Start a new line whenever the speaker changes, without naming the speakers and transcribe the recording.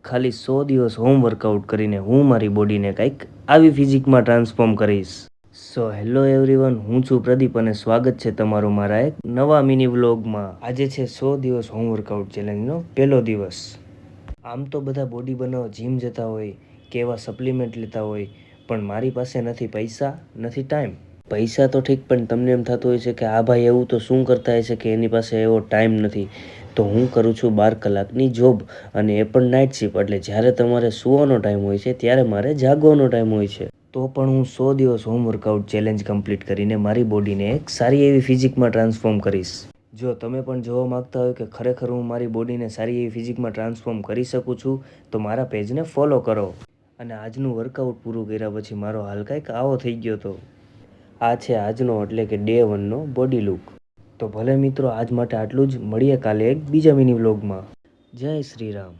ખાલી 100 દિવસ home workout કરીને હું મારી બોડીને કંઈક આવી ફિઝિકમાં ટ્રાન્સફોર્મ કરીશ. સો હેલો એવરીવન, હું છું પ્રદીપ અને સ્વાગત છે તમારું મારા એક નવા મિની વ્લોગમાં. આજે છે 100 દિવસ હોમ વર્કઆઉટ ચેલેન્જનો પહેલો દિવસ. આમ તો બધા બોડી બનાવવા જીમ જતા હોય કે એવા સપ્લિમેન્ટ લેતા હોય, પણ મારી પાસે નથી પૈસા, નથી ટાઈમ. પૈસા તો ઠીક, પણ તમને એમ થતું હોય છે કે આ ભાઈ એવું તો શું કરતા હશે કે એની પાસે એવો ટાઈમ નથી. તો હું કરું છું 12 કલાકની જોબ, અને એ પણ નાઇટ શિફ્ટ. એટલે જ્યારે તમારે સૂવાનો ટાઈમ હોય છે ત્યારે મારે જાગવાનો ટાઈમ હોય છે. તો પણ હું 100 દિવસ હોમ વર્કઆઉટ ચેલેન્જ કમ્પ્લીટ કરીને મારી બોડીને એક સારી એવી ફિઝિકમાં ટ્રાન્સફોર્મ કરીશ. જો તમે પણ જોવા માગતા હોય કે ખરેખર હું મારી બોડીને સારી એવી ફિઝિકમાં ટ્રાન્સફોર્મ કરી શકું છું, તો મારા પેજને ફોલો કરો. અને આજનું વર્કઆઉટ પૂરું કર્યા પછી મારો હાલ કંઈક આવો થઈ ગયો હતો. આ છે આજનો એટલે કે ડે 1નો બોડી લુક. તો ભલે મિત્રો, આજ માટે આટલું જ. મળીએ કાલે એક બીજા મિની વ્લોગમાં. જય શ્રી રામ.